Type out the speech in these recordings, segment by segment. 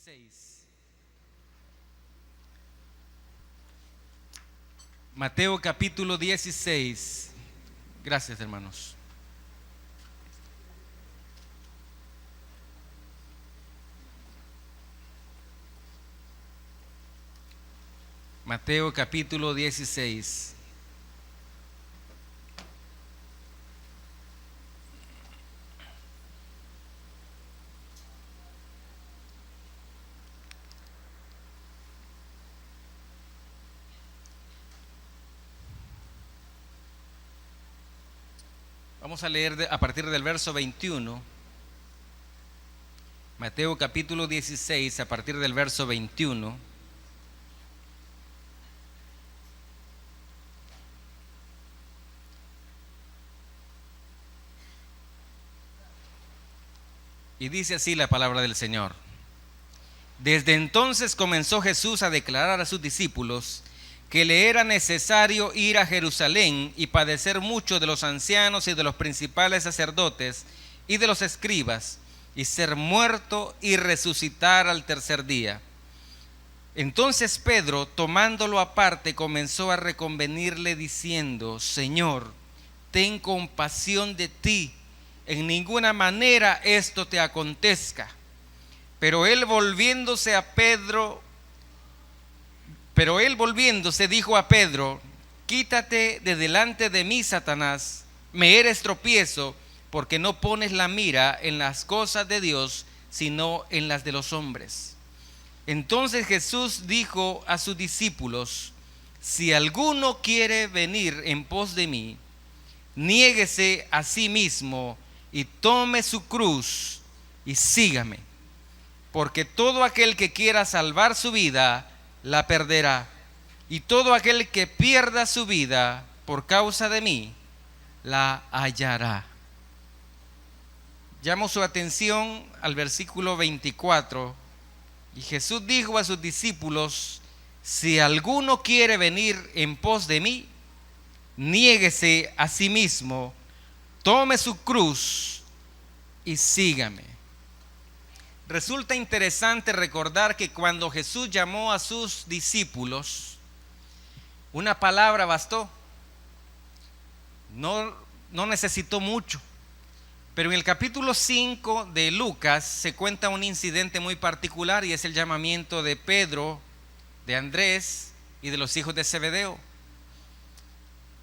16. Mateo capítulo 16. Gracias, hermanos. Mateo capítulo 16. Vamos a leer a partir del verso 21. Mateo capítulo 16, a partir del verso 21. Y dice así la palabra del Señor. Desde entonces comenzó Jesús a declarar a sus discípulos que le era necesario ir a Jerusalén y padecer mucho de los ancianos y de los principales sacerdotes y de los escribas, y ser muerto y resucitar al tercer día. Entonces Pedro, tomándolo aparte, comenzó a reconvenirle diciendo: Señor, ten compasión de ti, en ninguna manera esto te acontezca. Pero él volviéndose dijo a Pedro: Quítate de delante de mí, Satanás, me eres tropiezo, porque no pones la mira en las cosas de Dios, sino en las de los hombres. Entonces Jesús dijo a sus discípulos: Si alguno quiere venir en pos de mí, niéguese a sí mismo y tome su cruz y sígame. Porque todo aquel que quiera salvar su vida, la perderá. Y todo aquel que pierda su vida por causa de mí, la hallará. Llamo su atención al versículo 24. Y Jesús dijo a sus discípulos: Si alguno quiere venir en pos de mí, niéguese a sí mismo, tome su cruz y sígame. Resulta interesante recordar que cuando Jesús llamó a sus discípulos, una palabra bastó. No necesitó mucho. Pero en el capítulo 5 de Lucas se cuenta un incidente muy particular, y es el llamamiento de Pedro, de Andrés y de los hijos de Zebedeo.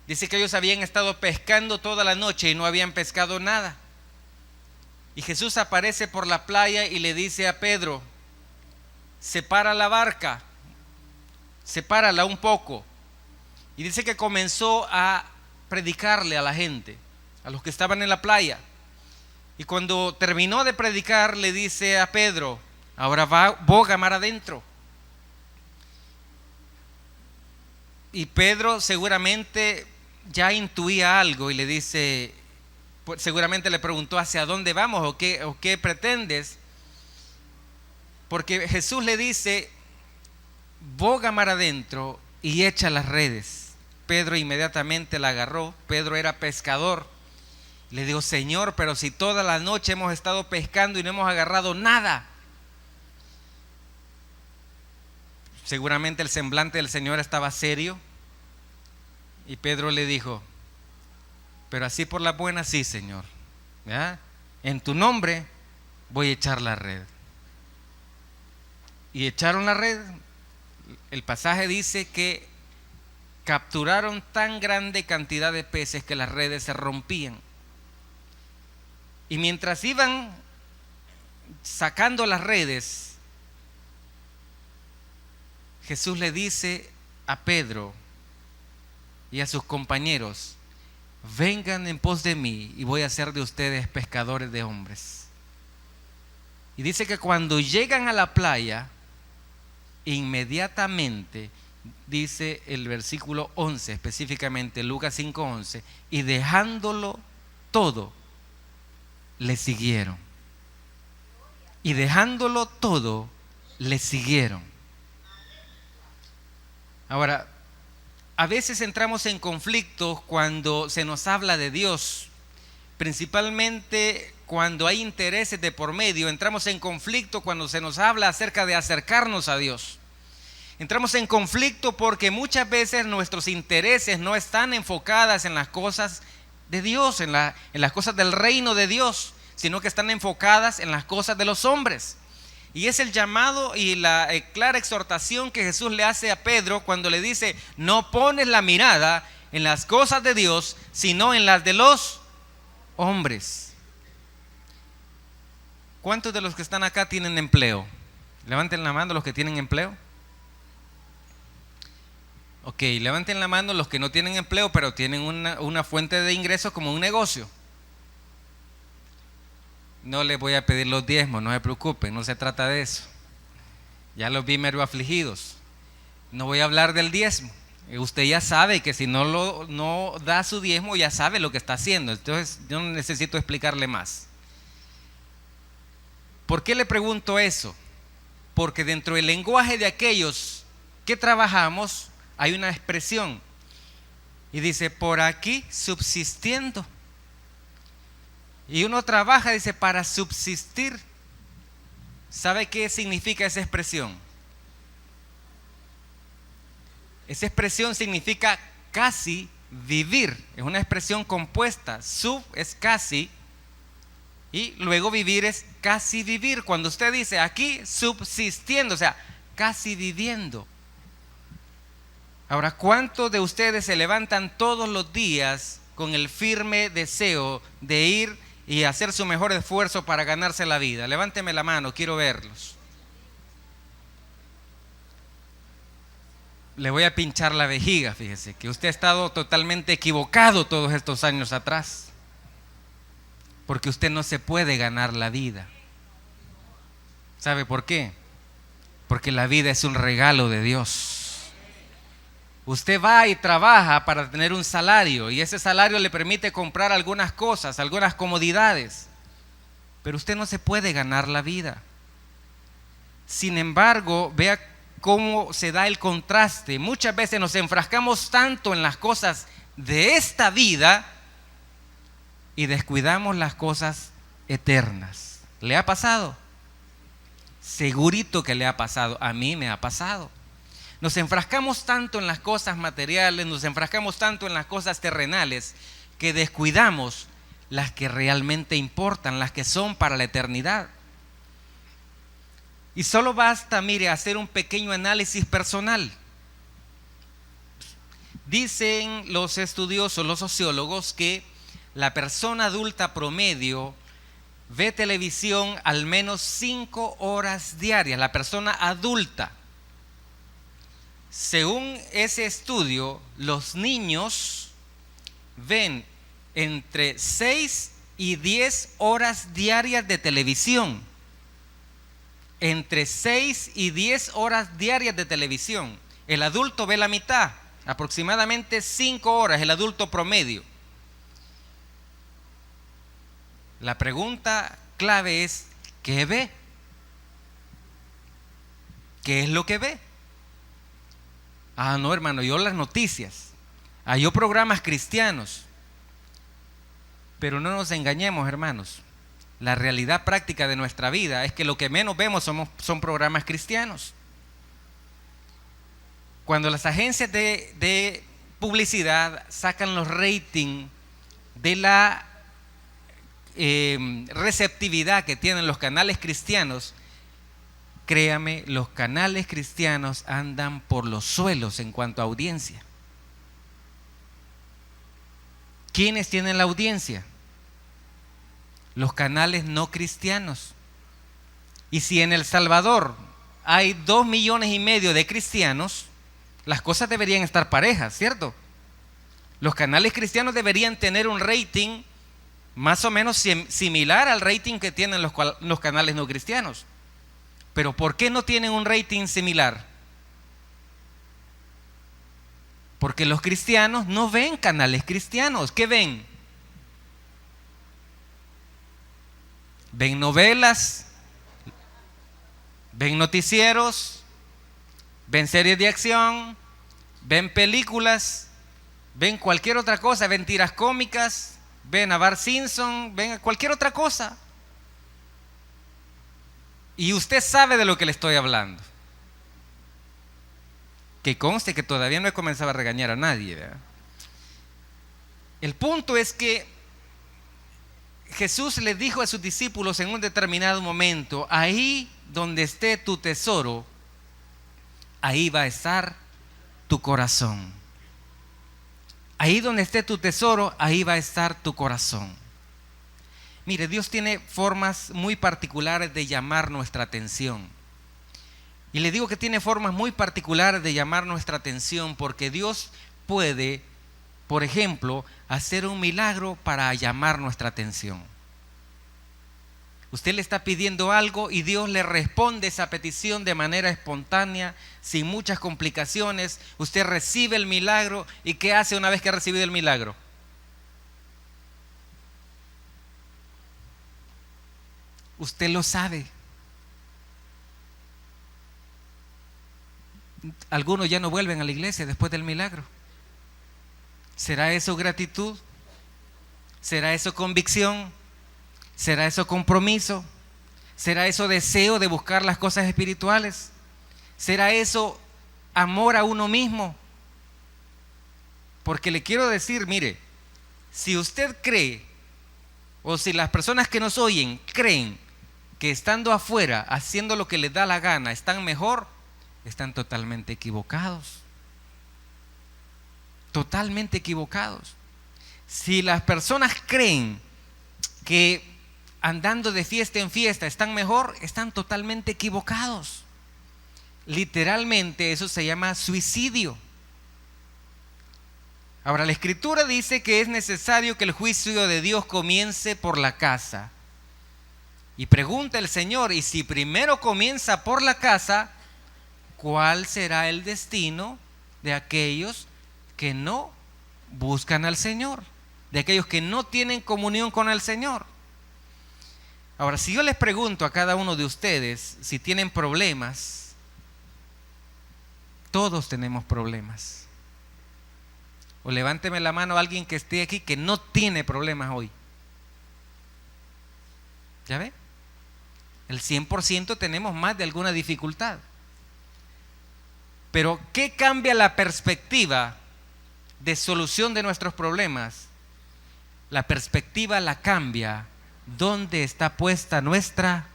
Dice que ellos habían estado pescando toda la noche y no habían pescado nada. Y Jesús aparece por la playa y le dice a Pedro: separa la barca, sepárala un poco. Y dice que comenzó a predicarle a la gente, a los que estaban en la playa. Y cuando terminó de predicar, le dice a Pedro: ahora boga mar adentro. Y Pedro seguramente ya intuía algo y le dice, seguramente le preguntó: ¿hacia dónde vamos o qué pretendes? Porque Jesús le dice: boga mar adentro y echa las redes. Pedro inmediatamente la agarró. Pedro era pescador. Le dijo: Señor, pero si toda la noche hemos estado pescando y no hemos agarrado nada. Seguramente el semblante del Señor estaba serio. Y Pedro le dijo: pero así por la buena, sí, Señor, ¿ya? En tu nombre voy a echar la red. Y echaron la red. El pasaje dice que capturaron tan grande cantidad de peces que las redes se rompían. Y mientras iban sacando las redes, Jesús le dice a Pedro y a sus compañeros: vengan en pos de mí y voy a hacer de ustedes pescadores de hombres. Y dice que cuando llegan a la playa, inmediatamente, dice el versículo 11, específicamente Lucas 5:11, y dejándolo todo, le siguieron. Y dejándolo todo, le siguieron. Ahora, a veces entramos en conflictos cuando se nos habla de Dios, principalmente cuando hay intereses de por medio, entramos en conflicto cuando se nos habla acerca de acercarnos a Dios. Entramos en conflicto porque muchas veces nuestros intereses no están enfocadas en las cosas de Dios, en las cosas del reino de Dios, sino que están enfocadas en las cosas de los hombres. Y es el llamado y la clara exhortación que Jesús le hace a Pedro cuando le dice: no pones la mirada en las cosas de Dios, sino en las de los hombres. ¿Cuántos de los que están acá tienen empleo? Levanten la mano los que tienen empleo. Ok, levanten la mano los que no tienen empleo, pero tienen una fuente de ingresos como un negocio. No les voy a pedir los diezmos, no se preocupen, no se trata de eso. Ya los vi medio afligidos. No voy a hablar del diezmo. Usted ya sabe que si no da su diezmo, ya sabe lo que está haciendo. Entonces yo no necesito explicarle más. ¿Por qué le pregunto eso? Porque dentro del lenguaje de aquellos que trabajamos hay una expresión y dice: por aquí subsistiendo. Y uno trabaja, dice, para subsistir. ¿Sabe qué significa esa expresión? Esa expresión significa casi vivir. Es una expresión compuesta. Sub es casi y luego vivir es casi vivir. Cuando usted dice aquí subsistiendo, o sea, casi viviendo. Ahora, ¿cuántos de ustedes se levantan todos los días con el firme deseo de ir y hacer su mejor esfuerzo para ganarse la vida? Levánteme la mano, quiero verlos. Le voy a pinchar la vejiga, fíjese, que usted ha estado totalmente equivocado todos estos años atrás. Porque usted no se puede ganar la vida. ¿Sabe por qué? Porque la vida es un regalo de Dios. Usted va y trabaja para tener un salario y ese salario le permite comprar algunas cosas, algunas comodidades, pero usted no se puede ganar la vida. Sin embargo, vea cómo se da el contraste. Muchas veces nos enfrascamos tanto en las cosas de esta vida y descuidamos las cosas eternas. ¿Le ha pasado? Segurito que le ha pasado. A mí me ha pasado. Nos enfrascamos tanto en las cosas materiales, nos enfrascamos tanto en las cosas terrenales, que descuidamos las que realmente importan, las que son para la eternidad. Y solo basta, mire, hacer un pequeño análisis personal. Dicen los estudiosos, los sociólogos, que la persona adulta promedio ve televisión al menos 5 horas diarias. La persona adulta. Según ese estudio, los niños ven entre 6 y 10 horas diarias de televisión. Entre 6 y 10 horas diarias de televisión. El adulto ve la mitad, aproximadamente 5 horas, el adulto promedio. La pregunta clave es: ¿qué ve? ¿Qué es lo que ve? Ah, no, hermano, yo las noticias, yo programas cristianos. Pero no nos engañemos, hermanos. La realidad práctica de nuestra vida es que lo que menos vemos son programas cristianos. Cuando las agencias de publicidad sacan los ratings de la receptividad que tienen los canales cristianos, créame, los canales cristianos andan por los suelos en cuanto a audiencia. ¿Quiénes tienen la audiencia? Los canales no cristianos. Y si en El Salvador hay 2,5 millones de cristianos, las cosas deberían estar parejas, ¿cierto? Los canales cristianos deberían tener un rating más o menos similar al rating que tienen los canales no cristianos. Pero ¿por qué no tienen un rating similar? Porque los cristianos no ven canales cristianos. ¿Qué ven? Ven novelas, ven noticieros, ven series de acción, ven películas, ven cualquier otra cosa, ven tiras cómicas, ven a Bart Simpson, ven cualquier otra cosa. Y usted sabe de lo que le estoy hablando. Que conste que todavía no he comenzado a regañar a nadie, ¿verdad? El punto es que Jesús le dijo a sus discípulos en un determinado momento: ahí donde esté tu tesoro, ahí va a estar tu corazón. Ahí donde esté tu tesoro, ahí va a estar tu corazón. Mire, Dios tiene formas muy particulares de llamar nuestra atención. Y le digo que tiene formas muy particulares de llamar nuestra atención porque Dios puede, por ejemplo, hacer un milagro para llamar nuestra atención. Usted le está pidiendo algo y Dios le responde esa petición de manera espontánea, sin muchas complicaciones. Usted recibe el milagro y ¿qué hace una vez que ha recibido el milagro? Usted lo sabe. Algunos ya no vuelven a la iglesia después del milagro. ¿Será eso gratitud? ¿Será eso convicción? ¿Será eso compromiso? ¿Será eso deseo de buscar las cosas espirituales? ¿Será eso amor a uno mismo? Porque le quiero decir, mire, si usted cree, o si las personas que nos oyen creen que estando afuera, haciendo lo que les da la gana, están mejor, están totalmente equivocados. Totalmente equivocados. Si las personas creen que andando de fiesta en fiesta están mejor, están totalmente equivocados. Literalmente eso se llama suicidio. Ahora, la Escritura dice que es necesario que el juicio de Dios comience por la casa. Y pregunta el Señor, y si primero comienza por la casa, ¿cuál será el destino de aquellos que no buscan al Señor? De aquellos que no tienen comunión con el Señor. Ahora, si yo les pregunto a cada uno de ustedes si tienen problemas, todos tenemos problemas. O levánteme la mano a alguien que esté aquí que no tiene problemas hoy. ¿Ya ve? El 100% tenemos más de alguna dificultad. Pero ¿qué cambia la perspectiva de solución de nuestros problemas? La perspectiva la cambia donde está puesta nuestra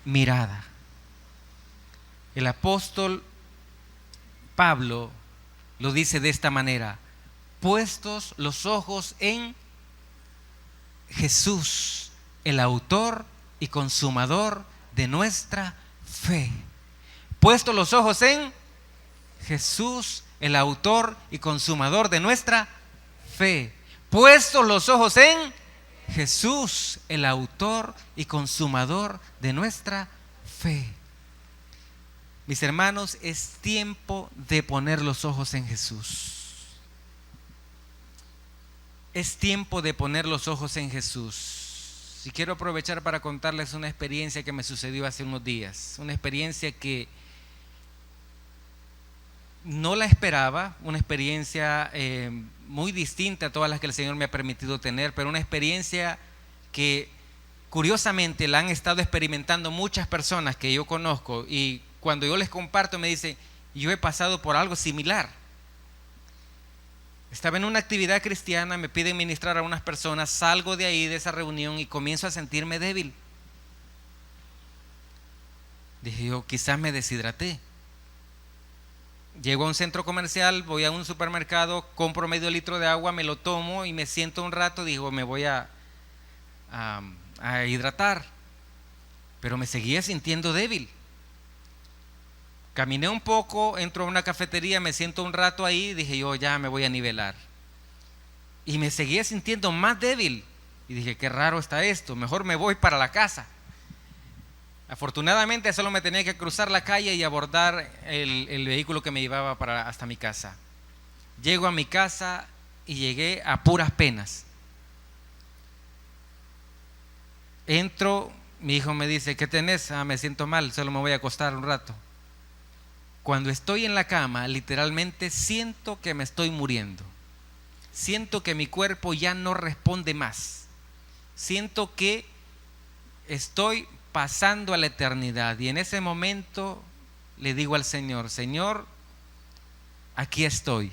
mirada. El apóstol Pablo lo dice de esta manera: puestos los ojos en Jesús, el autor y consumador de nuestra fe. Puestos los ojos en Jesús, el autor y consumador de nuestra fe. Puestos los ojos en Jesús, el autor y consumador de nuestra fe. Mis hermanos, es tiempo de poner los ojos en Jesús. Es tiempo de poner los ojos en Jesús. Y quiero aprovechar para contarles una experiencia que me sucedió hace unos días. Una experiencia que no la esperaba, una experiencia muy distinta a todas las que el Señor me ha permitido tener, pero una experiencia que curiosamente la han estado experimentando muchas personas que yo conozco, y cuando yo les comparto me dicen: yo he pasado por algo similar. Estaba en una actividad cristiana, me piden ministrar a unas personas, salgo de ahí, de esa reunión, y comienzo a sentirme débil. Dije yo, quizás me deshidraté. Llego a un centro comercial, voy a un supermercado, compro medio litro de agua, me lo tomo y me siento un rato. Digo, me voy a hidratar, pero me seguía sintiendo débil. Caminé un poco, entro a una cafetería, me siento un rato ahí, dije yo, ya me voy a nivelar. Y me seguía sintiendo más débil. Y dije, qué raro está esto, mejor me voy para la casa. Afortunadamente solo me tenía que cruzar la calle y abordar el vehículo que me llevaba hasta mi casa. Llego a mi casa y llegué a puras penas. Entro, mi hijo me dice, ¿qué tenés? Me siento mal, solo me voy a acostar un rato. Cuando estoy en la cama, literalmente siento que me estoy muriendo. Siento que mi cuerpo ya no responde más. Siento que estoy pasando a la eternidad. Y en ese momento le digo al Señor: Señor, aquí estoy.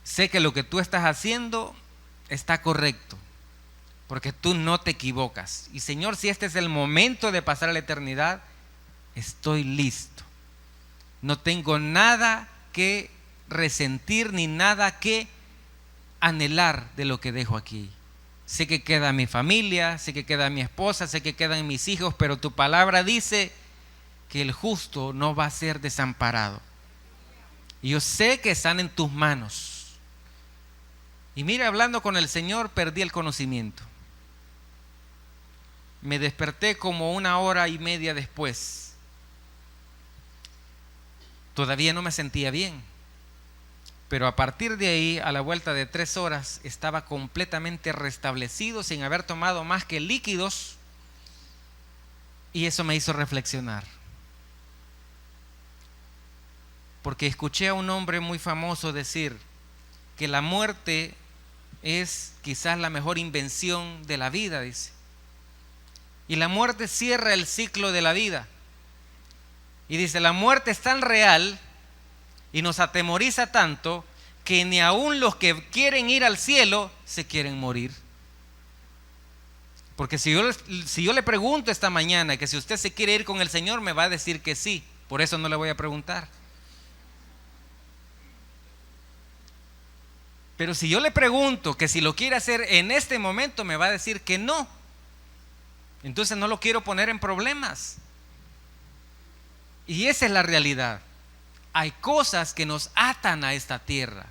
Sé que lo que tú estás haciendo está correcto, porque tú no te equivocas. Y Señor, si este es el momento de pasar a la eternidad, estoy listo. No tengo nada que resentir ni nada que anhelar de lo que dejo aquí. Sé que queda mi familia, sé que queda mi esposa, sé que quedan mis hijos, pero tu palabra dice que el justo no va a ser desamparado. Y yo sé que están en tus manos. Y mira, hablando con el Señor, perdí el conocimiento. Me desperté como 1 hora y media después. Todavía no me sentía bien. Pero a partir de ahí, a la vuelta de 3 horas, estaba completamente restablecido, sin haber tomado más que líquidos. Y eso me hizo reflexionar. Porque escuché a un hombre muy famoso decir que la muerte es quizás la mejor invención de la vida, dice. Y la muerte cierra el ciclo de la vida. Y dice, la muerte es tan real y nos atemoriza tanto que ni aun los que quieren ir al cielo se quieren morir. Porque si yo le pregunto esta mañana que si usted se quiere ir con el Señor, me va a decir que sí. Por eso no le voy a preguntar. Pero si yo le pregunto que si lo quiere hacer en este momento, me va a decir que no. Entonces no lo quiero poner en problemas. Y esa es la realidad. Hay cosas que nos atan a esta tierra.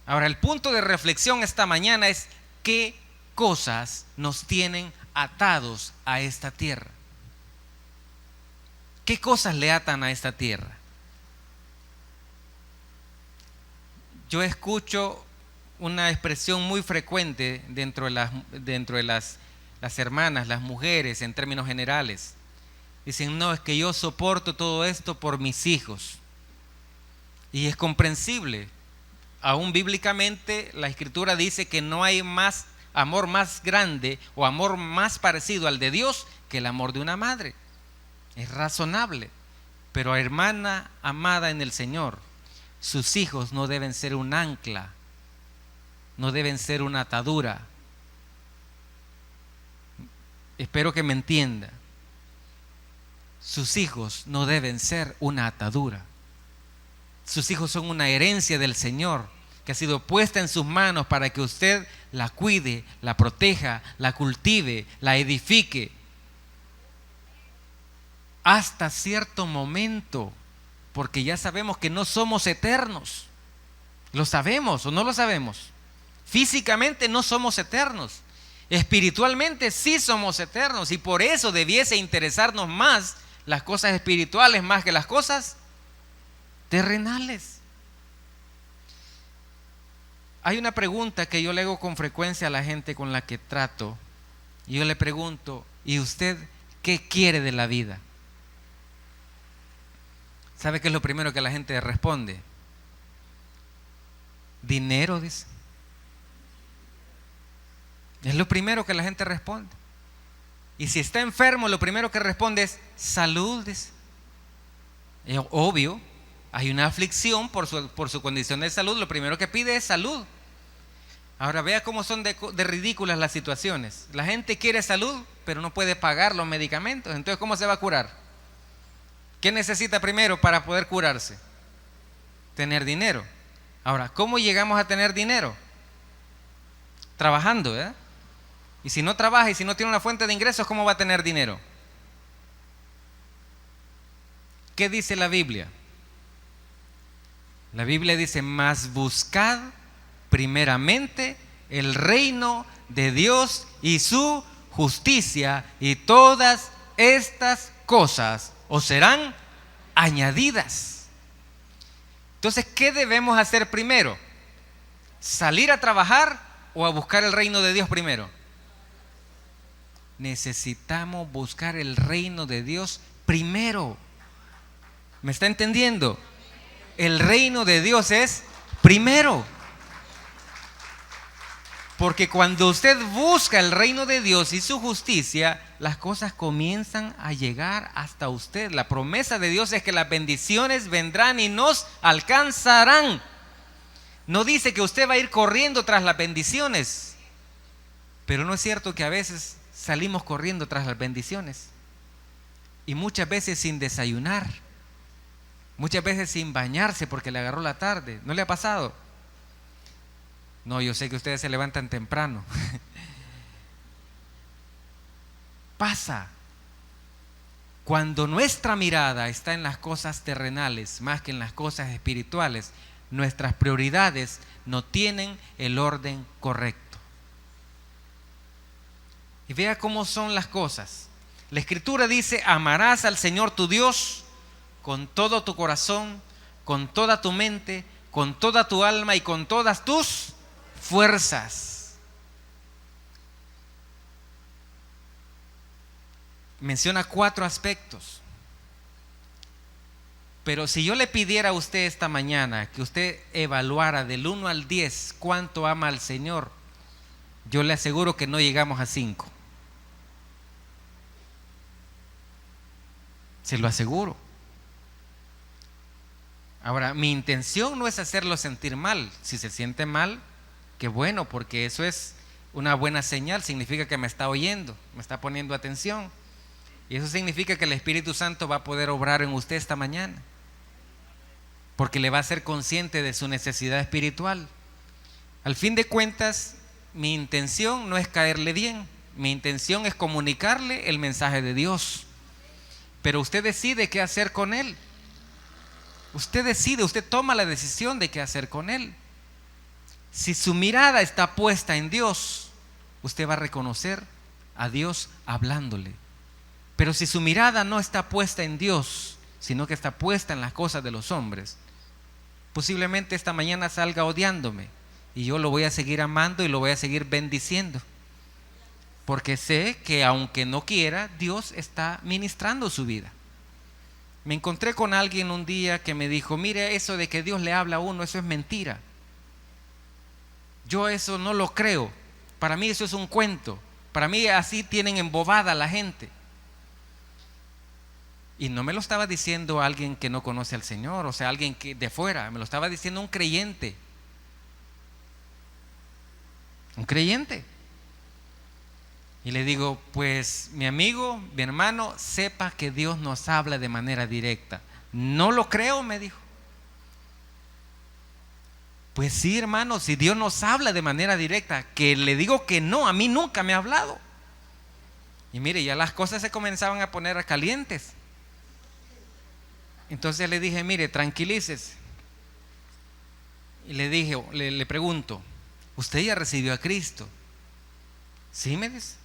Ahora, el punto de reflexión esta mañana es: ¿qué cosas nos tienen atados a esta tierra? ¿Qué cosas le atan a esta tierra? Yo escucho una expresión muy frecuente dentro de las hermanas, las mujeres, en términos generales. Dicen, no, es que yo soporto todo esto por mis hijos. Y es comprensible. Aún bíblicamente la Escritura dice que no hay más amor más grande o amor más parecido al de Dios que el amor de una madre. Es razonable. Pero, hermana amada en el Señor, sus hijos no deben ser un ancla, no deben ser una atadura. Espero que me entienda. Sus hijos no deben ser una atadura. Sus hijos son una herencia del Señor que ha sido puesta en sus manos para que usted la cuide, la proteja, la cultive, la edifique hasta cierto momento, porque ya sabemos que no somos eternos. ¿Lo sabemos o no lo sabemos? Físicamente no somos eternos. Espiritualmente sí somos eternos, y por eso debiese interesarnos más las cosas espirituales más que las cosas terrenales. Hay una pregunta que yo le hago con frecuencia a la gente con la que trato. Y yo le pregunto, ¿y usted qué quiere de la vida? ¿Sabe qué es lo primero que la gente responde? Dinero, dice. Es lo primero que la gente responde. Y si está enfermo, lo primero que responde es salud, dice. Es obvio, hay una aflicción por su condición de salud, lo primero que pide es salud. Ahora vea cómo son de ridículas las situaciones. La gente quiere salud, pero no puede pagar los medicamentos. Entonces, ¿cómo se va a curar? ¿Qué necesita primero para poder curarse? Tener dinero. Ahora, ¿cómo llegamos a tener dinero? Trabajando, ¿verdad? Y si no trabaja y si no tiene una fuente de ingresos, ¿cómo va a tener dinero? ¿Qué dice la Biblia? La Biblia dice, mas buscad primeramente el reino de Dios y su justicia, y todas estas cosas os serán añadidas. Entonces, ¿qué debemos hacer primero? ¿Salir a trabajar o a buscar el reino de Dios primero? Necesitamos buscar el reino de Dios primero. ¿Me está entendiendo? El reino de Dios es primero. Porque cuando usted busca el reino de Dios y su justicia, las cosas comienzan a llegar hasta usted. La promesa de Dios es que las bendiciones vendrán y nos alcanzarán. No dice que usted va a ir corriendo tras las bendiciones, pero no es cierto que a veces salimos corriendo tras las bendiciones y muchas veces sin desayunar, muchas veces sin bañarse porque le agarró la tarde. ¿No le ha pasado? No, yo sé que ustedes se levantan temprano. Pasa. Cuando nuestra mirada está en las cosas terrenales más que en las cosas espirituales, nuestras prioridades no tienen el orden correcto. Y vea cómo son las cosas. La Escritura dice: amarás al Señor tu Dios con todo tu corazón, con toda tu mente, con toda tu alma y con todas tus fuerzas. Menciona 4 aspectos. Pero si yo le pidiera a usted esta mañana que usted evaluara del 1 al 10 cuánto ama al Señor, yo le aseguro que no llegamos a 5. Se lo aseguro. Ahora, mi intención no es hacerlo sentir mal. Si se siente mal, qué bueno, porque eso es una buena señal. Significa que me está oyendo, me está poniendo atención. Y eso significa que el Espíritu Santo va a poder obrar en usted esta mañana, porque le va a hacer consciente de su necesidad espiritual. Al fin de cuentas, mi intención no es caerle bien. Mi intención es comunicarle el mensaje de Dios. Pero usted decide qué hacer con él. Usted decide, usted toma la decisión de qué hacer con él. Si su mirada está puesta en Dios, usted va a reconocer a Dios hablándole. Pero si su mirada no está puesta en Dios, sino que está puesta en las cosas de los hombres, posiblemente esta mañana salga odiándome, y yo lo voy a seguir amando y lo voy a seguir bendiciendo, porque sé que aunque no quiera, Dios está ministrando su vida. Me encontré con alguien un día que me dijo: mire, eso de que Dios le habla a uno, eso es mentira. Yo eso no lo creo. Para mí eso es un cuento. Para mí así tienen embobada a la gente. Y no me lo estaba diciendo alguien que no conoce al Señor, o sea, alguien que de fuera. Me lo estaba diciendo un creyente. Un creyente. Y le digo: pues mi amigo, mi hermano, sepa que Dios nos habla de manera directa. No lo creo, me dijo. Pues sí, hermano, si Dios nos habla de manera directa, que le digo que no, a mí nunca me ha hablado. Y mire, ya las cosas se comenzaban a poner calientes. Entonces le dije: mire, tranquilícese. Y le dije, le pregunto: ¿usted ya recibió a Cristo? Sí, me dice.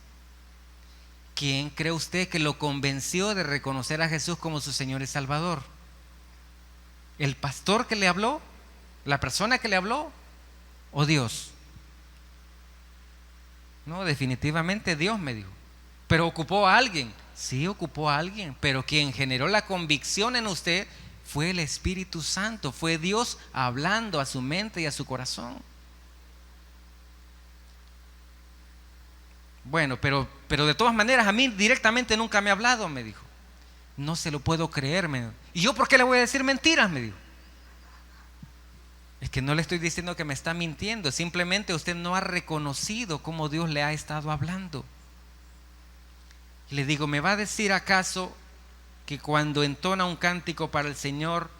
¿Quién cree usted que lo convenció de reconocer a Jesús como su Señor y Salvador? ¿El pastor que le habló? ¿La persona que le habló? ¿O Dios? No, definitivamente Dios, me dijo. ¿Pero ocupó a alguien? Sí, ocupó a alguien, pero quien generó la convicción en usted fue el Espíritu Santo, fue Dios hablando a su mente y a su corazón. Bueno, pero de todas maneras a mí directamente nunca me ha hablado, me dijo. No se lo puedo creer, me dijo. ¿Y yo por qué le voy a decir mentiras?, me dijo. Es que no le estoy diciendo que me está mintiendo, simplemente usted no ha reconocido cómo Dios le ha estado hablando. Le digo: ¿me va a decir acaso que cuando entona un cántico para el Señor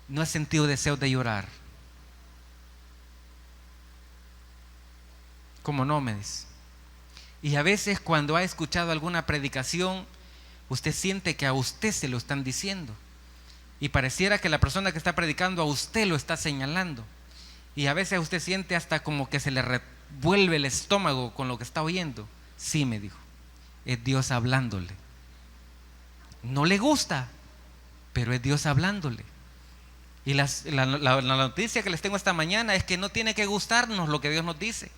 no ha sentido deseo de llorar? ¿Cómo no?, me dice. Y a veces cuando ha escuchado alguna predicación, usted siente que a usted se lo están diciendo, y pareciera que la persona que está predicando a usted lo está señalando, y a veces usted siente hasta como que se le revuelve el estómago con lo que está oyendo. Sí, me dijo, es Dios hablándole. No le gusta, pero es Dios hablándole. Y la noticia que les tengo esta mañana es que no tiene que gustarnos lo que Dios nos dice.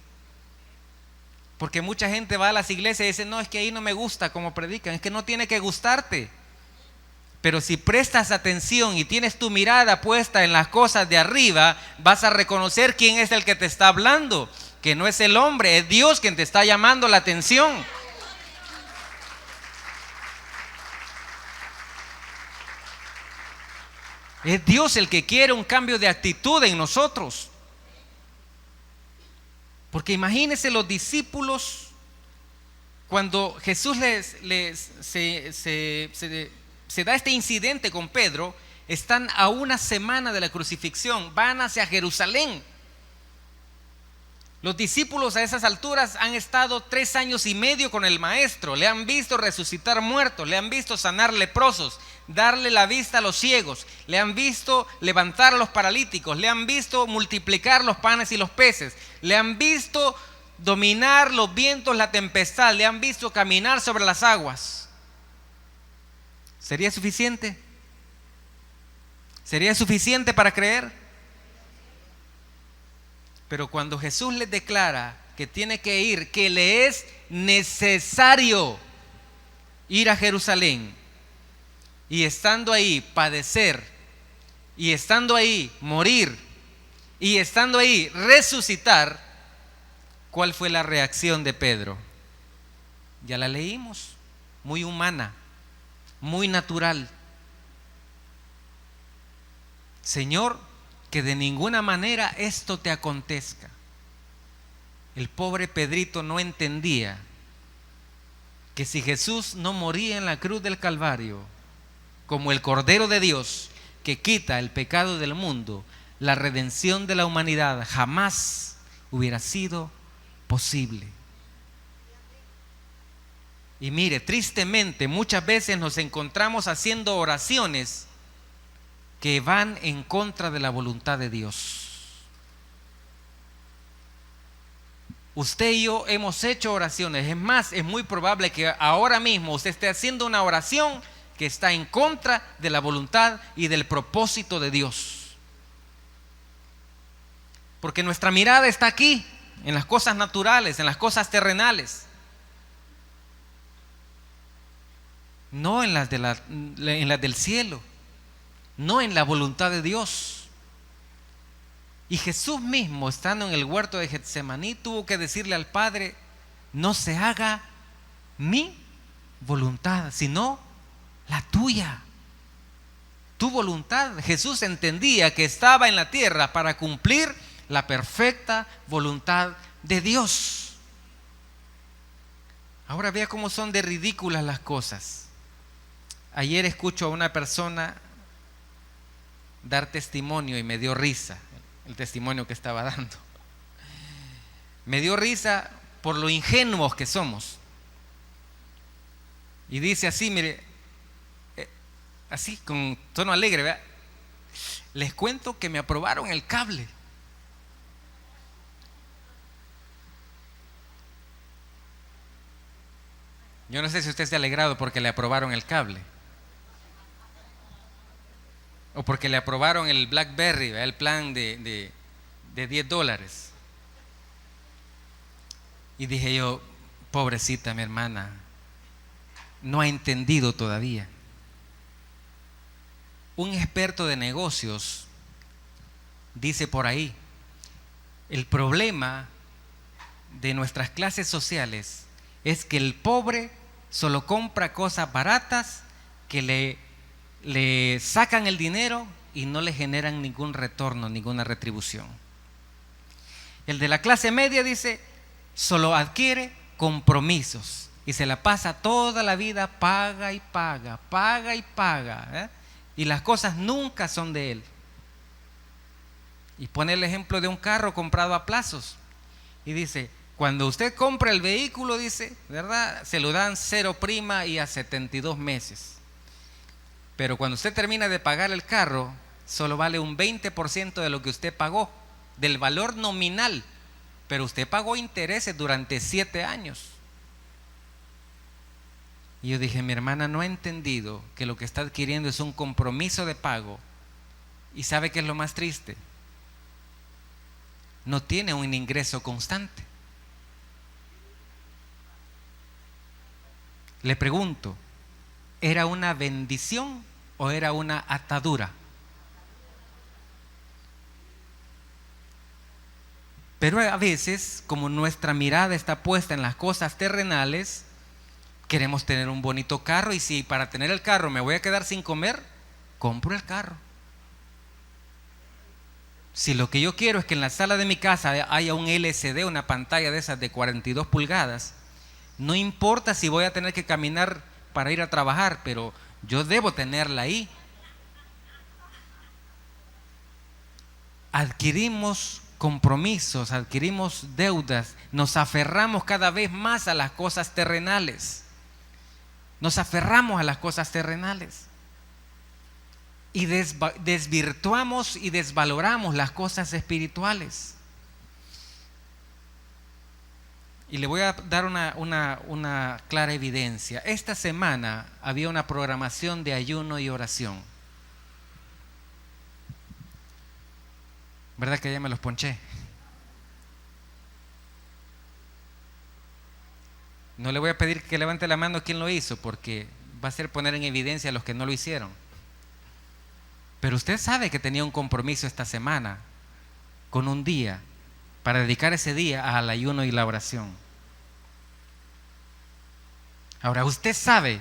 Porque mucha gente va a las iglesias y dice: no, es que ahí no me gusta cómo predican. Es que no tiene que gustarte. Pero si prestas atención y tienes tu mirada puesta en las cosas de arriba, vas a reconocer quién es el que te está hablando. que no es el hombre, es Dios quien te está llamando la atención. Es Dios el que quiere un cambio de actitud en nosotros. Porque imagínense los discípulos cuando Jesús se da este incidente con Pedro. Están a una semana de la crucifixión, van hacia Jerusalén. Los discípulos a esas alturas han estado 3 años y medio con el maestro, le han visto resucitar muertos, le han visto sanar leprosos, darle la vista a los ciegos, le han visto levantar a los paralíticos, le han visto multiplicar los panes y los peces, le han visto dominar los vientos, la tempestad, le han visto caminar sobre las aguas. ¿Sería suficiente? ¿Sería suficiente para creer? Pero cuando Jesús les declara que tiene que ir, que le es necesario ir a Jerusalén, y estando ahí padecer, y estando ahí morir, y estando ahí resucitar, ¿cuál fue la reacción de Pedro? Ya la leímos, muy humana, muy natural. Señor, que de ninguna manera esto te acontezca. El pobre Pedrito no entendía que si Jesús no moría en la cruz del Calvario como el Cordero de Dios que quita el pecado del mundo, la redención de la humanidad jamás hubiera sido posible. Y mire, tristemente muchas veces nos encontramos haciendo oraciones que van en contra de la voluntad de Dios. Usted y yo hemos hecho oraciones. Es más, es muy probable que ahora mismo usted esté haciendo una oración que está en contra de la voluntad y del propósito de Dios. Porque nuestra mirada está aquí, en las cosas naturales, en las cosas terrenales. No en las del cielo. No en la voluntad de Dios. Y Jesús mismo, estando en el huerto de Getsemaní, tuvo que decirle al Padre: no se haga mi voluntad, sino la tuya. Tu voluntad. Jesús entendía que estaba en la tierra para cumplir la perfecta voluntad de Dios. Ahora vea cómo son de ridículas las cosas. Ayer escucho a una persona dar testimonio y me dio risa el testimonio que estaba dando. Me dio risa por lo ingenuos que somos. Y dice así, mire, así con tono alegre, ¿verdad? Les cuento que me aprobaron el cable. Yo no sé si usted se ha alegrado porque le aprobaron el cable. O porque le aprobaron el BlackBerry, el plan de $10. Y dije yo, pobrecita mi hermana, no ha entendido todavía. Un experto de negocios dice por ahí: el problema de nuestras clases sociales es que el pobre solo compra cosas baratas que le sacan el dinero y no le generan ningún retorno, ninguna retribución. El de la clase media dice, solo adquiere compromisos y se la pasa toda la vida, paga y paga, paga y paga, y las cosas nunca son de él. Y pone el ejemplo de un carro comprado a plazos y dice, cuando usted compra el vehículo, dice, ¿verdad? Se lo dan 0 prima y a 72 meses. Pero cuando usted termina de pagar el carro, solo vale un 20% de lo que usted pagó, del valor nominal. Pero usted pagó intereses durante 7 años. Y yo dije, mi hermana no ha entendido que lo que está adquiriendo es un compromiso de pago. ¿Y sabe qué es lo más triste? No tiene un ingreso constante. Le pregunto, ¿era una bendición o era una atadura? Pero a veces, como nuestra mirada está puesta en las cosas terrenales, queremos tener un bonito carro, y si para tener el carro me voy a quedar sin comer, compro el carro. Si lo que yo quiero es que en la sala de mi casa haya un LCD, una pantalla de esas de 42 pulgadas, no importa si voy a tener que caminar para ir a trabajar, pero yo debo tenerla ahí. Adquirimos compromisos, adquirimos deudas, nos aferramos cada vez más a las cosas terrenales. Nos aferramos a las cosas terrenales. Y desvirtuamos y desvaloramos las cosas espirituales. Y le voy a dar una clara evidencia. Esta semana había una programación de ayuno y oración. ¿Verdad que ya me los ponché? No le voy a pedir que levante la mano quien lo hizo, porque va a ser poner en evidencia a los que no lo hicieron. Pero usted sabe que tenía un compromiso esta semana con un día para dedicar ese día al ayuno y la oración. Ahora, usted sabe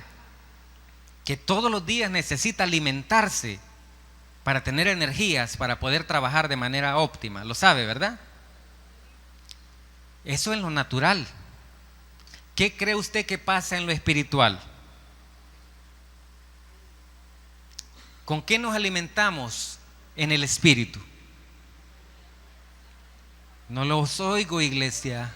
que todos los días necesita alimentarse para tener energías, para poder trabajar de manera óptima. Lo sabe, ¿verdad? Eso es lo natural. ¿Qué cree usted que pasa en lo espiritual? ¿Con qué nos alimentamos en el espíritu? No los oigo, iglesia.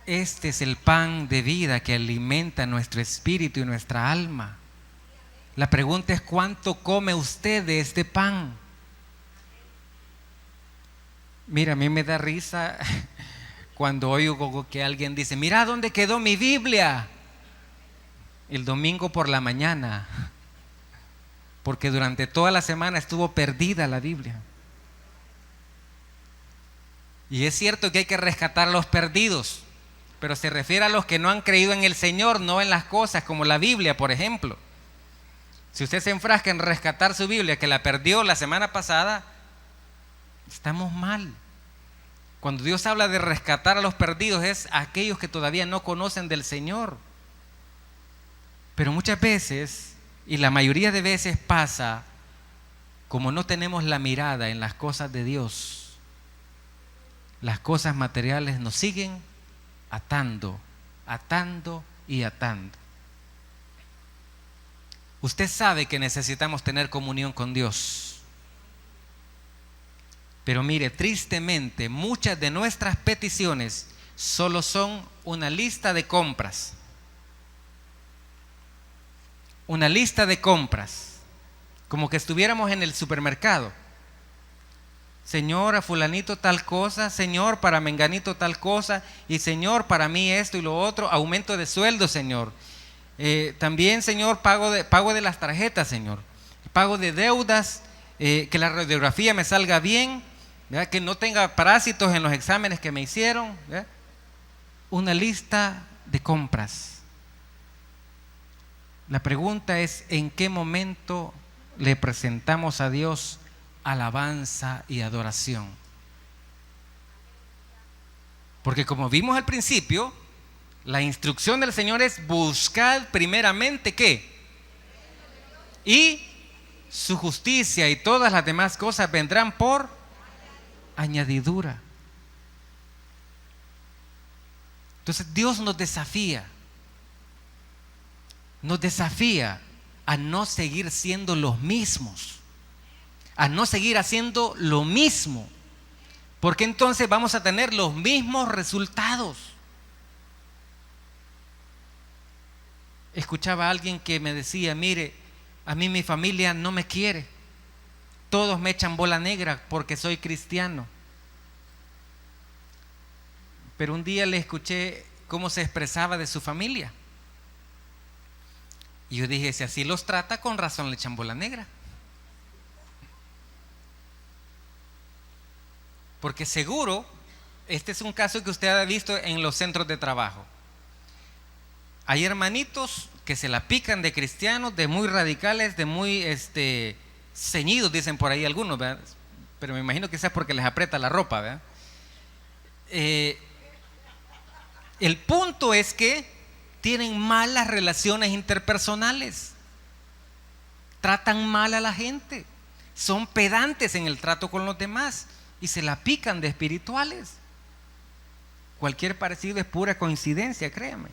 Este es el pan de vida que alimenta nuestro espíritu y nuestra alma. La pregunta es: ¿cuánto come usted de este pan? Mira, a mí me da risa cuando oigo que alguien dice: mira dónde quedó mi Biblia el domingo por la mañana, porque durante toda la semana estuvo perdida la Biblia. Y es cierto que hay que rescatar a los perdidos, pero se refiere a los que no han creído en el Señor, no en las cosas como la Biblia, por ejemplo. Si usted se enfrasca en rescatar su Biblia, que la perdió la semana pasada, estamos mal. Cuando Dios habla de rescatar a los perdidos, es a aquellos que todavía no conocen del Señor. Pero muchas veces, y la mayoría de veces pasa, como no tenemos la mirada en las cosas de Dios, las cosas materiales nos siguen atando, atando y atando. Usted sabe que necesitamos tener comunión con Dios. Pero mire, tristemente, muchas de nuestras peticiones solo son una lista de compras. Una lista de compras, como que estuviéramos en el supermercado. Señor, a fulanito tal cosa, Señor, para menganito tal cosa, y Señor, para mí esto y lo otro, aumento de sueldo, Señor. También, Señor, pago de las tarjetas, Señor. Pago de deudas, que la radiografía me salga bien, ¿verdad? Que no tenga parásitos en los exámenes que me hicieron, ¿verdad? Una lista de compras. La pregunta es: ¿en qué momento le presentamos a Dios alabanza y adoración? Porque como vimos al principio, la instrucción del Señor es: buscad primeramente ¿qué? Y su justicia, y todas las demás cosas vendrán por añadidura. Entonces Dios nos desafía a no seguir siendo los mismos, a no seguir haciendo lo mismo, porque entonces vamos a tener los mismos resultados. Escuchaba a alguien que me decía: mire, a mí mi familia no me quiere, todos me echan bola negra porque soy cristiano. Pero un día le escuché cómo se expresaba de su familia. Y yo dije: si así los trata, con razón le echan bola negra. Porque seguro, este es un caso que usted ha visto en los centros de trabajo. Hay hermanitos que se la pican de cristianos, de muy radicales, de muy ceñidos, dicen por ahí algunos, ¿verdad? pero me imagino que sea porque les aprieta la ropa, ¿verdad? El punto es que tienen malas relaciones interpersonales, tratan mal a la gente, son pedantes en el trato con los demás y se la pican de espirituales. Cualquier parecido es pura coincidencia, créame.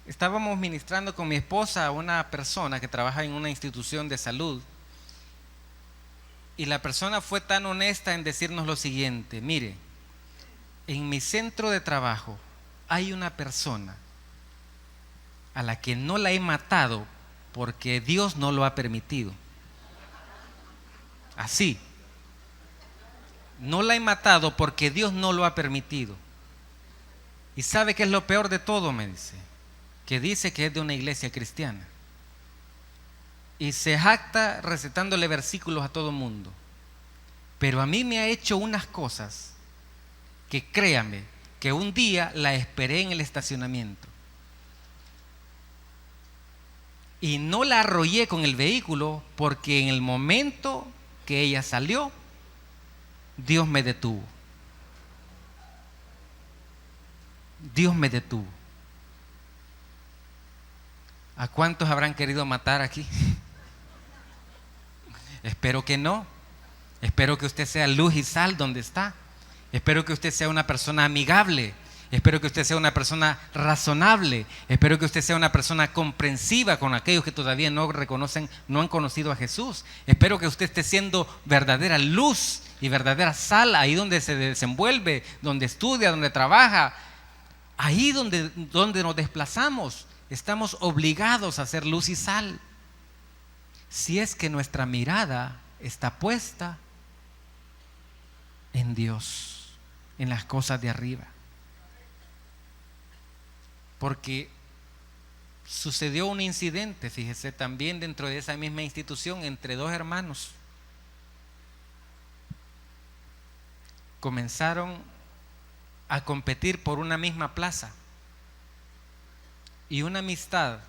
Estábamos ministrando con mi esposa a una persona que trabaja en una institución de salud y la persona fue tan honesta en decirnos lo siguiente: mire, en mi centro de trabajo hay una persona a la que no la he matado porque Dios no lo ha permitido. Así. No la he matado porque Dios no lo ha permitido. ¿Y sabe qué es lo peor de todo? Me dice. Que dice que es de una iglesia cristiana. Y se jacta recetándole versículos a todo el mundo. Pero a mí me ha hecho unas cosas que créame, que un día la esperé en el estacionamiento. Y no la arrollé con el vehículo porque en el momento que ella salió, Dios me detuvo. Dios me detuvo. ¿A cuántos habrán querido matar aquí? Espero que no. Espero que usted sea luz y sal donde está. Espero que usted sea una persona amigable. Espero que usted sea una persona razonable. Espero que usted sea una persona comprensiva con aquellos que todavía no reconocen, no han conocido a Jesús. Espero que usted esté siendo verdadera luz y verdadera sal ahí donde se desenvuelve, donde estudia, donde trabaja. Ahí donde nos desplazamos, estamos obligados a ser luz y sal. Si es que nuestra mirada está puesta en Dios, en las cosas de arriba. Porque sucedió un incidente, fíjese, también dentro de esa misma institución entre dos hermanos. Comenzaron a competir por una misma plaza y una amistad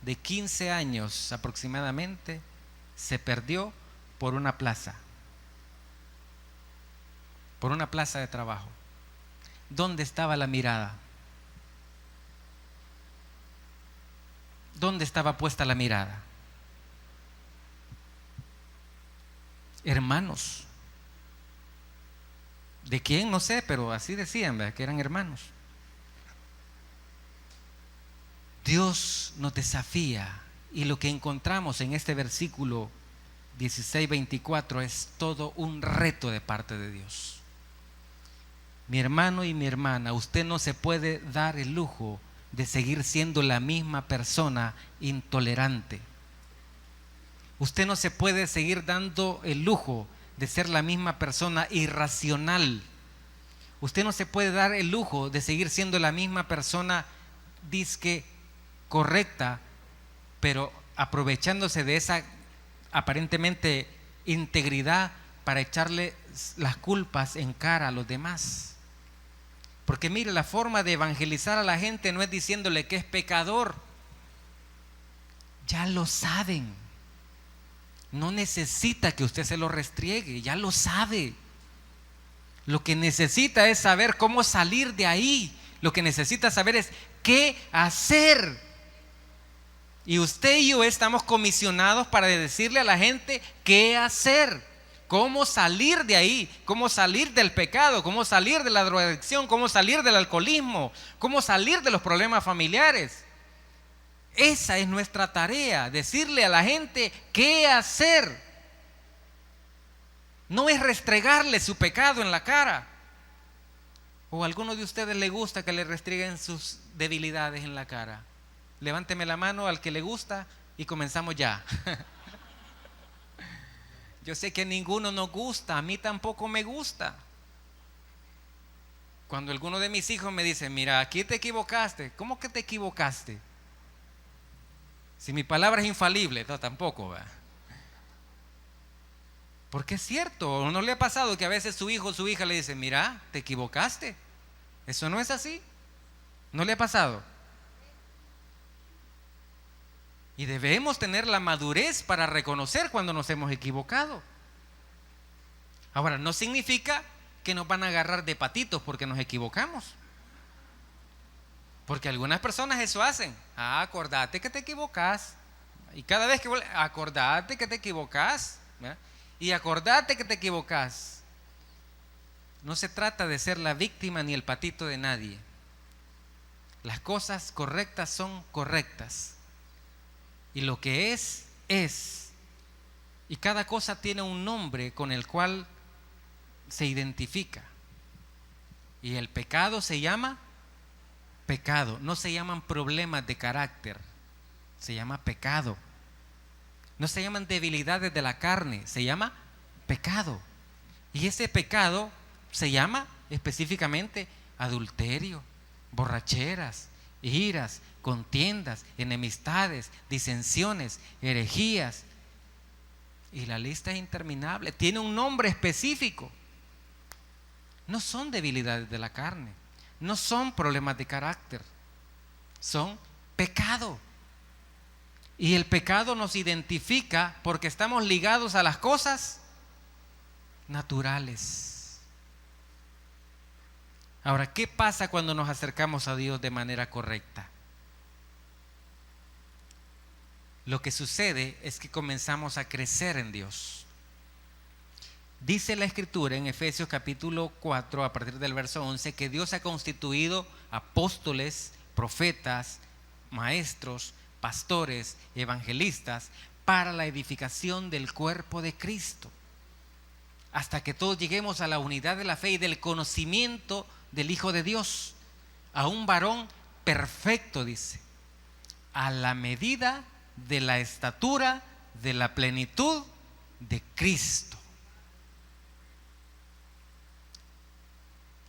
de 15 años aproximadamente se perdió por una plaza de trabajo. ¿Dónde estaba la mirada? ¿Dónde estaba puesta la mirada? Hermanos. ¿De quién? No sé, pero así decían, ¿verdad? Que eran hermanos. Dios nos desafía y lo que encontramos en este versículo 16-24 es todo un reto de parte de Dios. Mi hermano y mi hermana, usted no se puede dar el lujo de seguir siendo la misma persona intolerante. Usted no se puede seguir dando el lujo de ser la misma persona irracional. Usted no se puede dar el lujo de seguir siendo la misma persona disque correcta, pero aprovechándose de esa aparentemente integridad para echarle las culpas en cara a los demás. Porque mire, la forma de evangelizar a la gente no es diciéndole que es pecador. Ya lo saben. No necesita que usted se lo restriegue, ya lo sabe. Lo que necesita es saber cómo salir de ahí. Lo que necesita saber es qué hacer. Y usted y yo estamos comisionados para decirle a la gente qué hacer. Cómo salir de ahí, cómo salir del pecado, cómo salir de la drogadicción, cómo salir del alcoholismo, cómo salir de los problemas familiares. Esa es nuestra tarea, decirle a la gente qué hacer. No es restregarle su pecado en la cara. ¿O a alguno de ustedes le gusta que le restreguen sus debilidades en la cara? Levánteme la mano al que le gusta y comenzamos ya. Yo sé que a ninguno nos gusta, a mí tampoco me gusta. Cuando alguno de mis hijos me dice, mira, aquí te equivocaste. ¿Cómo que te equivocaste? Si mi palabra es infalible, no, tampoco, ¿verdad? Porque es cierto, ¿no le ha pasado que a veces su hijo o su hija le dice, mira, te equivocaste? Eso no es así. ¿No le ha pasado? Y debemos tener la madurez para reconocer cuando nos hemos equivocado. Ahora, no significa que nos van a agarrar de patitos porque nos equivocamos. Porque algunas personas eso hacen. Acordate que te equivocas. Y cada vez que acordate que te equivocas. ¿Verdad? Y acordate que te equivocas. No se trata de ser la víctima ni el patito de nadie. Las cosas correctas son correctas. Y lo que es, es. Y cada cosa tiene un nombre con el cual se identifica. Y el pecado se llama pecado. No se llaman problemas de carácter, se llama pecado. No se llaman debilidades de la carne, se llama pecado. Y ese pecado se llama específicamente adulterio, borracheras, iras, contiendas, enemistades, disensiones, herejías. Y la lista es interminable. Tiene un nombre específico. No son debilidades de la carne, no son problemas de carácter, son pecado. Y el pecado nos identifica porque estamos ligados a las cosas naturales. Ahora, ¿qué pasa cuando nos acercamos a Dios de manera correcta? Lo que sucede es que comenzamos a crecer en Dios. Dice la Escritura en Efesios capítulo 4, a partir del verso 11, que Dios ha constituido apóstoles, profetas, maestros, pastores, evangelistas, para la edificación del cuerpo de Cristo, hasta que todos lleguemos a la unidad de la fe y del conocimiento del Hijo de Dios, a un varón perfecto, dice, a la medida de la estatura de la plenitud de Cristo.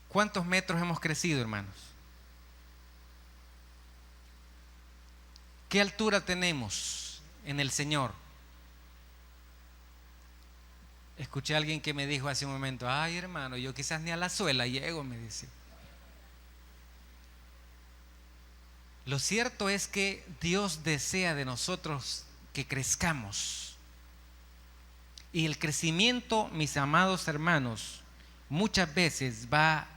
¿Cuántos metros hemos crecido, hermanos? ¿Qué altura tenemos en el Señor? Escuché a alguien que me dijo hace un momento: ay, hermano, yo quizás ni a la suela llego, me dice. Lo cierto es que Dios desea de nosotros que crezcamos. Y el crecimiento, mis amados hermanos, muchas veces va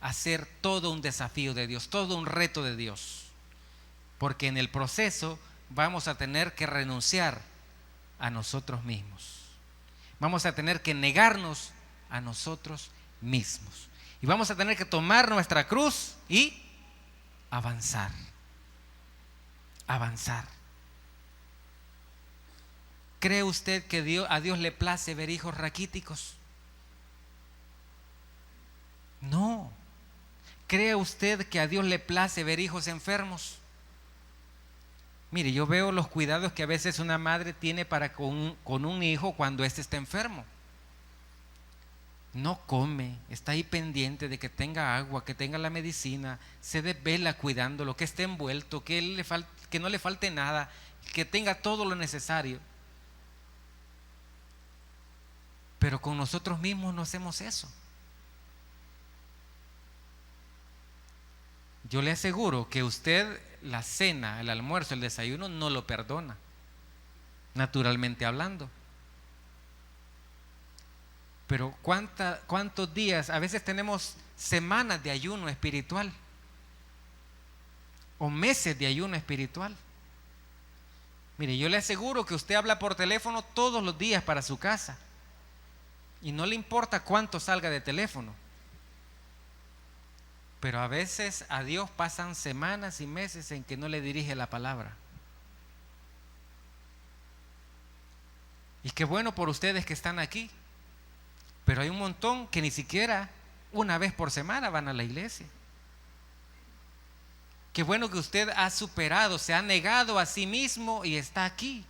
a ser todo un desafío de Dios, todo un reto de Dios. Porque en el proceso vamos a tener que renunciar a nosotros mismos. Vamos a tener que negarnos a nosotros mismos. Y vamos a tener que tomar nuestra cruz y avanzar. Avanzar. ¿Cree usted que a Dios le place ver hijos raquíticos? No. ¿Cree usted que a Dios le place ver hijos enfermos? Mire, yo veo los cuidados que a veces una madre tiene para con un hijo cuando éste está enfermo. No come, está ahí pendiente de que tenga agua, que tenga la medicina, se desvela cuidándolo, que esté envuelto, que no le falte nada, que tenga todo lo necesario. Pero con nosotros mismos no hacemos eso. Yo le aseguro que usted la cena, el almuerzo, el desayuno no lo perdona, naturalmente hablando. Pero ¿cuántos días? A veces tenemos semanas de ayuno espiritual o meses de ayuno espiritual. Mire, yo le aseguro que usted habla por teléfono todos los días para su casa y no le importa cuánto salga de teléfono. Pero a veces a Dios pasan semanas y meses en que no le dirige la palabra. Y qué bueno por ustedes que están aquí. Pero hay un montón que ni siquiera una vez por semana van a la iglesia. Qué bueno que usted ha superado, se ha negado a sí mismo y está aquí.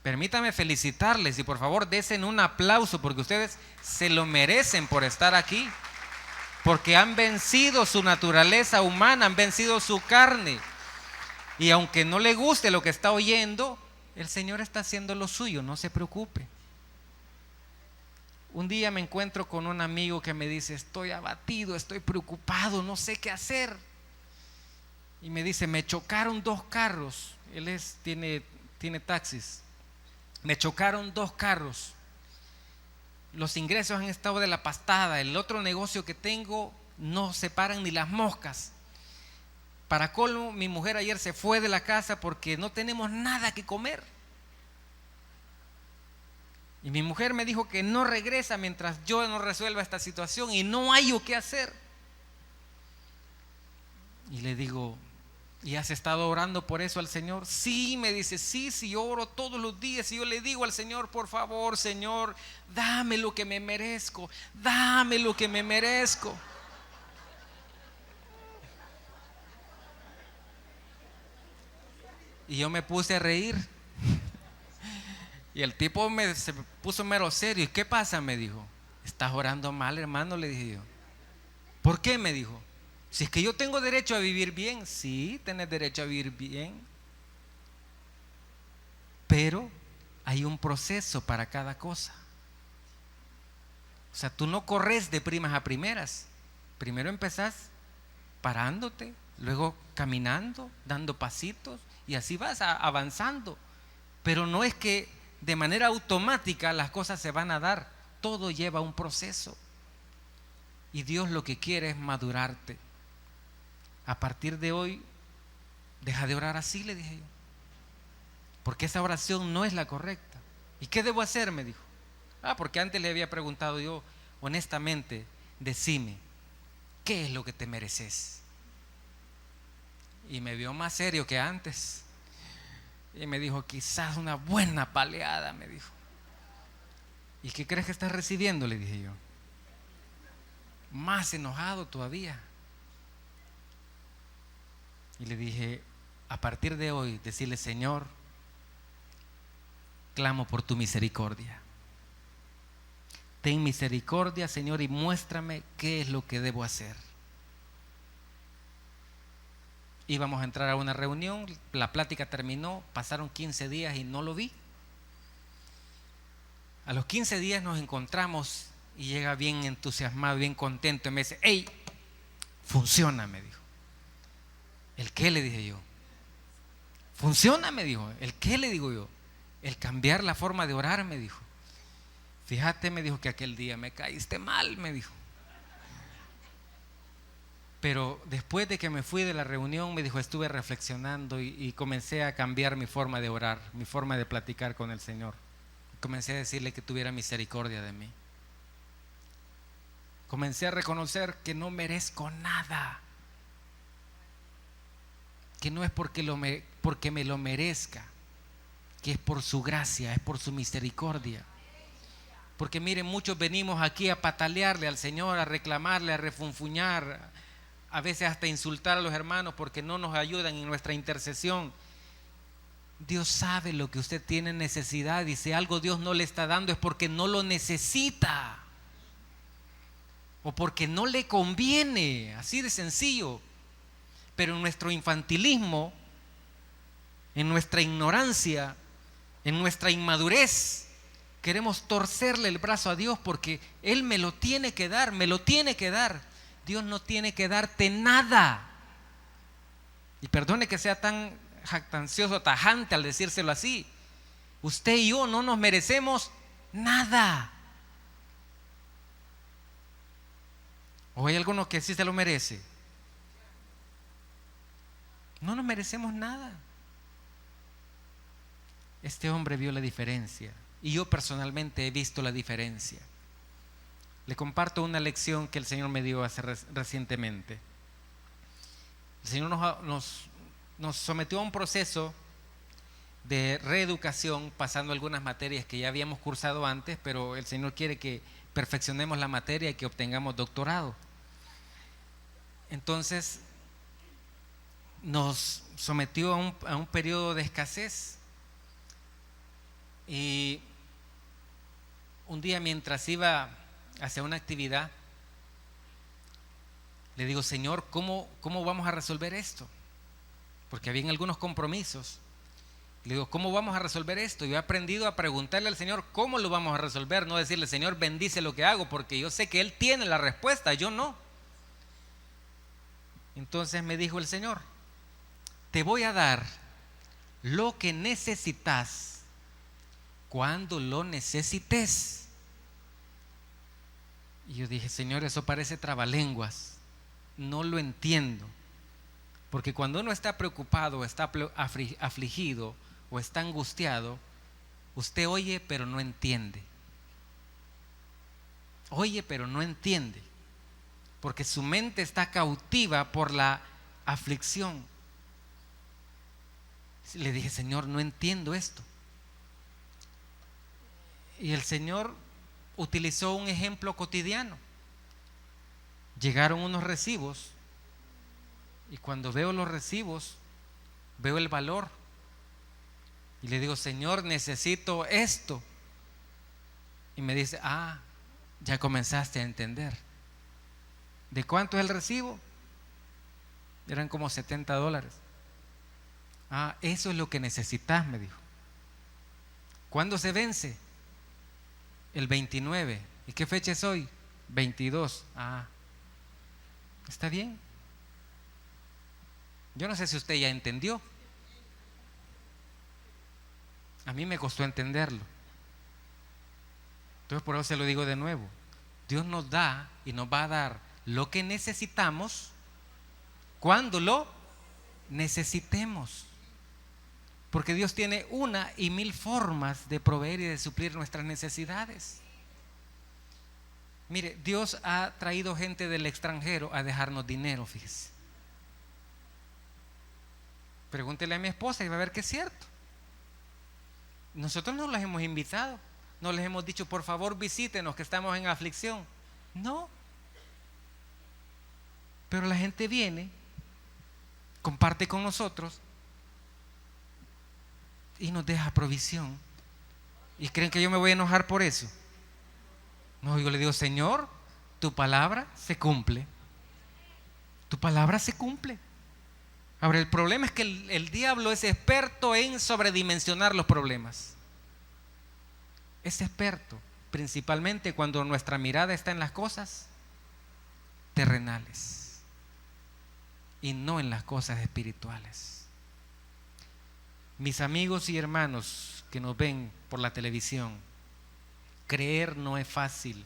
Permítame felicitarles y por favor desen un aplauso porque ustedes se lo merecen por estar aquí. Porque han vencido su naturaleza humana, han vencido su carne. Y aunque no le guste lo que está oyendo, el Señor está haciendo lo suyo, no se preocupe. Un día me encuentro con un amigo que me dice: estoy abatido, estoy preocupado, no sé qué hacer. Y me dice: me chocaron 2 carros. Él tiene taxis. Me chocaron 2 carros. los ingresos han estado de la pastada, el otro negocio que tengo no se paran ni las moscas. Para colmo, mi mujer ayer se fue de la casa porque no tenemos nada que comer. Y mi mujer me dijo que no regresa mientras yo no resuelva esta situación y no hay qué hacer. Y le digo, ¿y has estado orando por eso al Señor? Sí, me dice, sí, yo oro todos los días y yo le digo al Señor, por favor, Señor, dame lo que me merezco, dame lo que me merezco. Y yo me puse a reír. Y el tipo se puso mero serio. ¿Y qué pasa? Me dijo. ¿Estás orando mal, hermano? Le dije yo. ¿Por qué? Me dijo. Si es que yo tengo derecho a vivir bien. Sí, tenés derecho a vivir bien. Pero hay un proceso para cada cosa. O sea, tú no corres de primas a primeras. Primero empezás parándote, luego caminando, dando pasitos, y así vas avanzando. Pero no es que de manera automática las cosas se van a dar. Todo lleva un proceso. Y Dios lo que quiere es madurarte. A partir de hoy, deja de orar así, le dije yo. Porque esa oración no es la correcta. ¿Y qué debo hacer? Me dijo. Porque antes le había preguntado yo, honestamente, decime, ¿qué es lo que te mereces? Y me vio más serio que antes. Y me dijo, quizás una buena paleada, me dijo. ¿Y qué crees que estás recibiendo? Le dije yo. Más enojado todavía. Y le dije, a partir de hoy, decirle, Señor, clamo por tu misericordia. Ten misericordia, Señor, y muéstrame qué es lo que debo hacer. Íbamos a entrar a una reunión, la plática terminó, pasaron 15 días y no lo vi. A los 15 días nos encontramos y llega bien entusiasmado, bien contento y me dice, hey, funciona, me dijo. ¿El qué? Le dije yo. Funciona, me dijo. ¿El qué? Le digo yo. El cambiar la forma de orar, me dijo. Fíjate, me dijo, que aquel día me caíste mal, me dijo. Pero después de que me fui de la reunión, me dijo, estuve reflexionando y comencé a cambiar mi forma de orar, mi forma de platicar con el Señor. Comencé a decirle que tuviera misericordia de mí. Comencé a reconocer que no merezco nada, que no es porque me lo merezca, que es por su gracia, es por su misericordia. Porque miren, muchos venimos aquí a patalearle al Señor, a reclamarle, a refunfuñar, a veces hasta insultar a los hermanos porque no nos ayudan en nuestra intercesión. Dios sabe lo que usted tiene necesidad, y si algo Dios no le está dando es porque no lo necesita o porque no le conviene, así de sencillo. Pero en nuestro infantilismo, en nuestra ignorancia, en nuestra inmadurez, queremos torcerle el brazo a Dios porque Él me lo tiene que dar, me lo tiene que dar. Dios no tiene que darte nada. Y perdone que sea tan jactancioso, tajante al decírselo así. Usted y yo no nos merecemos nada. ¿O hay alguno que sí se lo merece? No nos merecemos nada. Este hombre vio la diferencia y yo personalmente he visto la diferencia. Le comparto una lección que el Señor me dio recientemente. El Señor nos sometió a un proceso de reeducación, pasando algunas materias que ya habíamos cursado antes, pero el Señor quiere que perfeccionemos la materia y que obtengamos doctorado. Entonces nos sometió a un periodo de escasez. Y un día, mientras iba hacia una actividad, le digo, Señor, ¿cómo vamos a resolver esto? Porque habían algunos compromisos. Le digo, ¿cómo vamos a resolver esto? Yo he aprendido a preguntarle al Señor cómo lo vamos a resolver, no decirle, Señor, bendice lo que hago, porque yo sé que Él tiene la respuesta, yo no. Entonces me dijo el Señor, te voy a dar lo que necesitas cuando lo necesites. Y yo dije, Señor, eso parece trabalenguas, no lo entiendo. Porque cuando uno está preocupado, está afligido o está angustiado, usted oye pero no entiende. Oye pero no entiende. Porque su mente está cautiva por la aflicción. Le dije, Señor, no entiendo esto. Y el Señor utilizó un ejemplo cotidiano. Llegaron unos recibos y cuando veo los recibos veo el valor y le digo, Señor, necesito esto. Y me dice, ya comenzaste a entender. ¿De cuánto es el recibo? Eran como $70. Eso es lo que necesitas, me dijo. ¿Cuándo se vence? El 29. ¿Y qué fecha es hoy? 22. Está bien. Yo no sé si usted ya entendió. A mí me costó entenderlo. Entonces por eso se lo digo de nuevo. Dios nos da y nos va a dar lo que necesitamos cuando lo necesitemos. Porque Dios tiene 1,000 formas de proveer y de suplir nuestras necesidades. Mire, Dios ha traído gente del extranjero a dejarnos dinero, fíjese. Pregúntele a mi esposa y va a ver que es cierto. Nosotros no las hemos invitado, no les hemos dicho, por favor visítenos que estamos en aflicción. No. Pero la gente viene, comparte con nosotros y nos deja provisión. ¿Y creen que yo me voy a enojar por eso? No, yo le digo, Señor, tu palabra se cumple. Tu palabra se cumple. Ahora, el problema es que el diablo es experto en sobredimensionar los problemas. Es experto, principalmente cuando nuestra mirada está en las cosas terrenales y no en las cosas espirituales. Mis amigos y hermanos que nos ven por la televisión, creer no es fácil.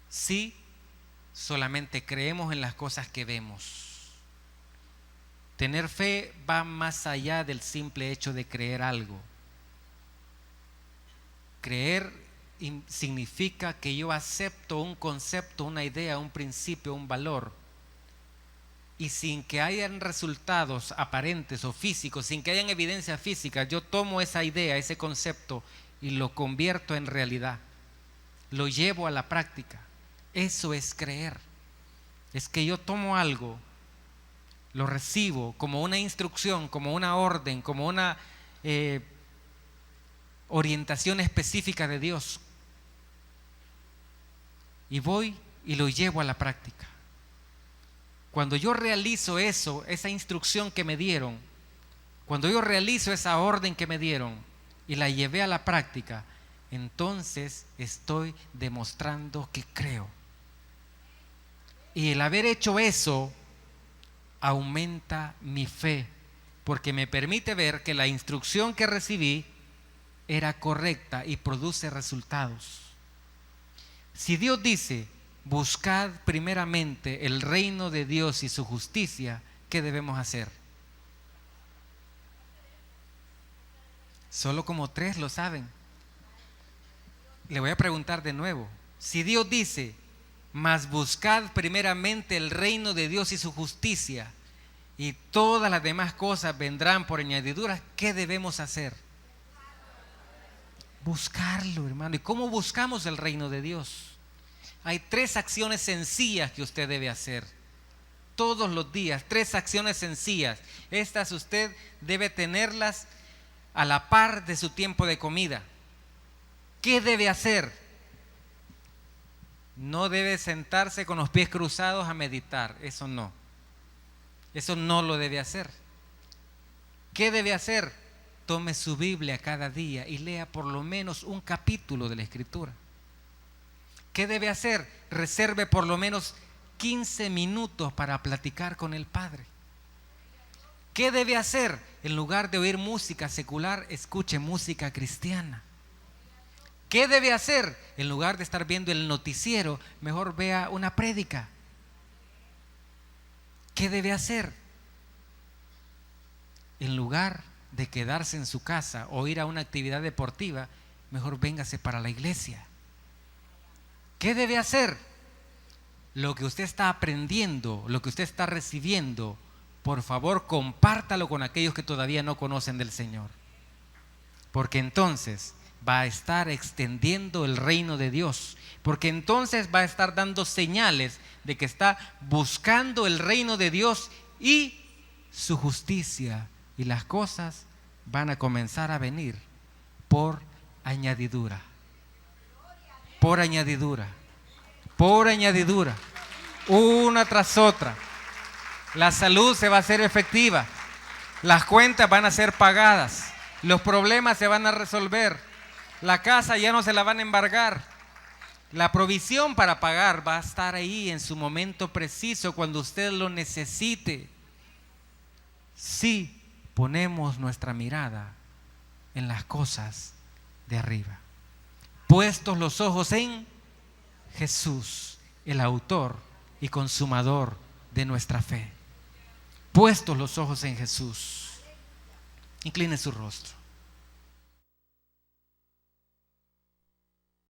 Sí, solamente creemos en las cosas que vemos. Tener fe va más allá del simple hecho de creer algo. Creer significa que yo acepto un concepto, una idea, un principio, un valor, y sin que hayan resultados aparentes o físicos, sin que hayan evidencia física, yo tomo esa idea, ese concepto y lo convierto en realidad, lo llevo a la práctica. Eso es creer. Es que yo tomo algo, lo recibo como una instrucción, como una orden, como una orientación específica de Dios, y voy y lo llevo a la práctica. Cuando yo realizo eso, esa instrucción que me dieron, cuando yo realizo esa orden que me dieron y la llevé a la práctica, entonces estoy demostrando que creo. Y el haber hecho eso aumenta mi fe, porque me permite ver que la instrucción que recibí era correcta y produce resultados. Si Dios dice, buscad primeramente el reino de Dios y su justicia, ¿qué debemos hacer? Solo como 3 lo saben. Le voy a preguntar de nuevo. Si Dios dice, mas buscad primeramente el reino de Dios y su justicia, y todas las demás cosas vendrán por añadidura, ¿qué debemos hacer? Buscarlo, hermano. ¿Y cómo buscamos el reino de Dios? Hay 3 acciones sencillas que usted debe hacer todos los días. 3 acciones sencillas. Estas usted debe tenerlas a la par de su tiempo de comida. ¿Qué debe hacer? No debe sentarse con los pies cruzados a meditar. Eso no lo debe hacer. ¿Qué debe hacer? Tome su Biblia cada día y lea por lo menos un capítulo de la Escritura. ¿Qué debe hacer? Reserve por lo menos 15 minutos para platicar con el Padre. ¿Qué debe hacer? En lugar de oír música secular, escuche música cristiana. ¿Qué debe hacer? En lugar de estar viendo el noticiero, mejor vea una prédica. ¿Qué debe hacer? En lugar de quedarse en su casa o ir a una actividad deportiva, mejor véngase para la iglesia. ¿Qué debe hacer? Lo que usted está aprendiendo, lo que usted está recibiendo, por favor compártalo con aquellos que todavía no conocen del Señor. Porque entonces va a estar extendiendo el reino de Dios. Porque entonces va a estar dando señales de que está buscando el reino de Dios y su justicia. Y las cosas van a comenzar a venir por añadidura. Por añadidura. Por añadidura. Una tras otra. La salud se va a hacer efectiva. Las cuentas van a ser pagadas. Los problemas se van a resolver. La casa ya no se la van a embargar. La provisión para pagar va a estar ahí en su momento preciso cuando usted lo necesite. Si ponemos nuestra mirada en las cosas de arriba. Puestos los ojos en Jesús, el autor y consumador de nuestra fe. Puestos los ojos en Jesús. Incline su rostro.